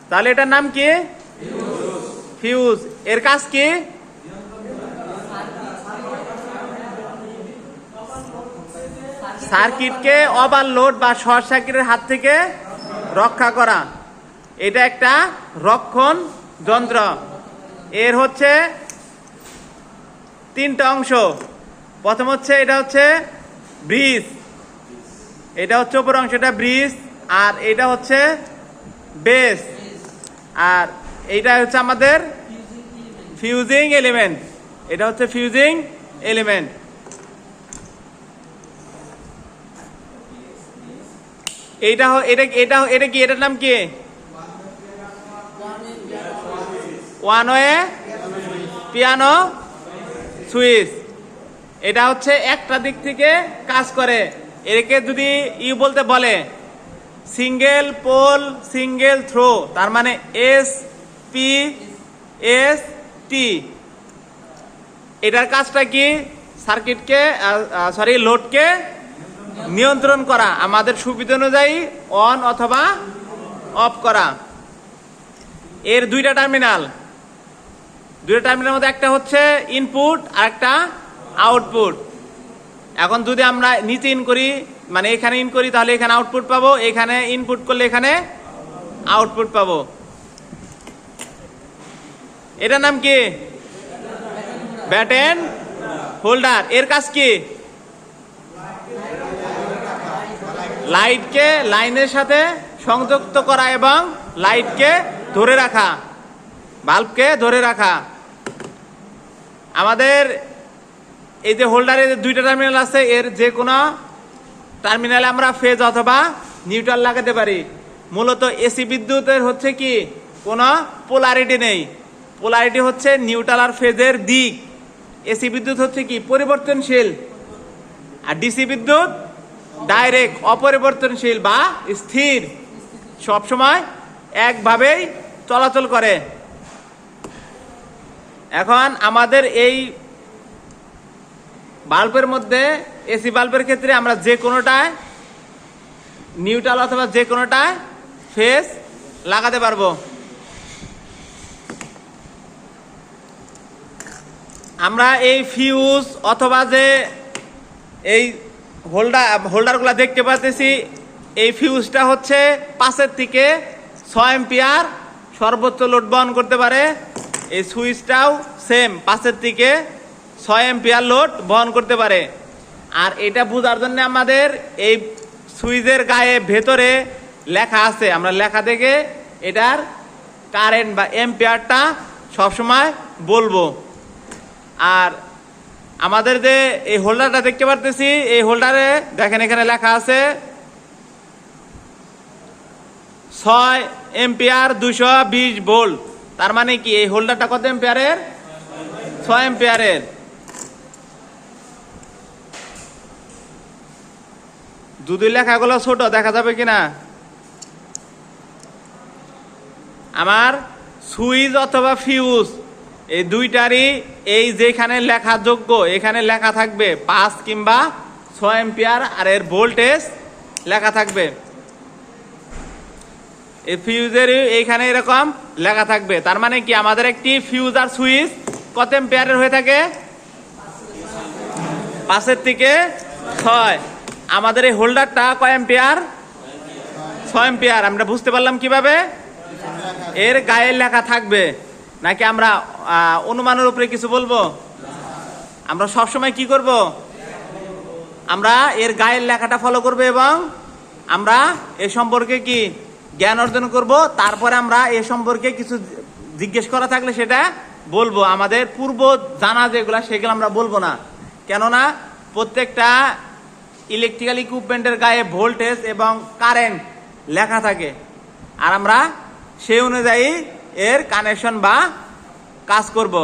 তাহলে এটার নাম কি? ফিউজ। এর কাজ কি? সার্কিটকে ওভারলোড বা শর্ট সার্কিটের হাত থেকে রক্ষা করা। এটা একটা রক্ষণ যন্ত্র। এর হচ্ছে তিনটা অংশ। প্রথম হচ্ছে এটা হচ্ছে ব্রিজ, এটা হচ্ছে উপর অংশটা ব্রিজ, আর এটা হচ্ছে বেস, আর এইটা হচ্ছে আমাদের ফিউজিং এলিমেন্ট। এটা হচ্ছে ফিউজিং এলিমেন্ট। এইটা এটা এটা এটা কি? এটার নাম কি? One way piano switch. এটা হচ্ছে একটা দিক থেকে কাজ করে। একে যদি বলতে বলে সিঙ্গেল পোল সিঙ্গেল থ্রো, তার মানে SPST। এটার কাজটা কি? সার্কিটকে লোডকে নিয়ন্ত্রণ করা, আমাদের সুবিধা অনুযায়ী অন অথবা অফ করা। এর দুইটা টার্মিনাল মধ্যে একটা হচ্ছে ইনপুট আর একটা আউটপুট। এখন যদি আমরা নিচে ইন করি, মানে এখানে ইন করি, তাহলে এখানে আউটপুট পাবো, এখানে ইনপুট করলে এখানে আউটপুট পাবো। এটার নাম কি? Batten holder. এর কাজ কি? লাইটকে লাইনের সাথে সংযুক্ত করা এবং লাইটকে ধরে রাখা, বাল্বকে ধরে রাখা। আমাদের এই যে হোল্ডারের দুইটা টার্মিনাল আছে, এর যে কোনো টার্মিনালে আমরা ফেজ অথবা নিউট্রাল লাগাতে পারি। মূলত এসি বিদ্যুতের হচ্ছে কি কোনো পোলারিটি নেই। পোলারিটি হচ্ছে নিউট্রাল আর ফেজের দিক। এসি বিদ্যুৎ হচ্ছে কি পরিবর্তনশীল, আর ডিসি বিদ্যুৎ ডাইরেক্ট অপরিবর্তনশীল বা স্থির, সবসময় একভাবেই চলাচল করে। এখন আমাদের এই বাল্বের মধ্যে, এসি বাল্বের ক্ষেত্রে আমরা যে কোনোটায় নিউট্রাল অথবা যে কোনোটায় ফেজ লাগাতে পারবো। আমরা এই ফিউজ অথবা যে এই হোল্ডারগুলো দেখতে পাচ্ছি, এই ফিউজটা হচ্ছে 5 থেকে 6 এম্পিয়ার সর্বোচ্চ লোড বহন করতে পারে। এই সুইচটাও সেম 5 থেকে 6 এম্পিয়ার লোড বহন করতে পারে। আর এটা বোঝার জন্য আমাদের এই সুইচের গায়ে ভেতরে লেখা আছে, আমরা লেখা দেখে এটার কারেন্ট বা এম্পিয়ারটা সবসময় বলবো। আর আমাদের যে এই হোল্ডারটা দেখতে পারতেছি, এই হোল্ডারে দেখেন এখানে লেখা আছে 6 এম্পিয়ার 220 ভোল্ট। তার মানে কি এই হোল্ডারটা কত এম্পিয়ারের? 6 এম্পিয়ারের। যদি লেখাগুলো ছোট দেখা যাবে কিনা? আমার সুইচ অথবা ফিউজ এই দুইটারই এই যেখানে লেখা যোগ্য, এখানে লেখা থাকবে 5 কিংবা 6 এম্পিয়ার, আর এর ভোল্টেজ লেখা থাকবে। এই ফিউজের এইখানে এরকম লেখা থাকবে। তার মানে কি আমাদের একটি ফিউজ আর সুইচ কত এম্পিয়ারের হয়ে থাকে? 5 থেকে 6। আমাদের এই হোল্ডারটা কয় এম্পিয়ার? 6 এম্পিয়ার। আমরা বুঝতে পারলাম কিভাবে? এর গায়ে লেখা থাকবে, নাকি আমরা অনুমানের উপরে কিছু বলবো? আমরা সবসময় কি করব? আমরা এর গায়ের লেখাটা ফলো করব এবং আমরা এ সম্পর্কে কি জ্ঞান অর্জন করব। তারপরে আমরা এ সম্পর্কে কিছু জিজ্ঞেস করা থাকলে সেটা বলবো। আমাদের পূর্ব জানা যেগুলো সেগুলো আমরা বলবো না, কেননা প্রত্যেকটা ইলেকট্রিক্যাল ইকুইপমেন্টের গায়ে ভোল্টেজ এবং কারেন্ট লেখা থাকে, আর আমরা সেই অনুযায়ী এর কানেকশন বা কাজ করব।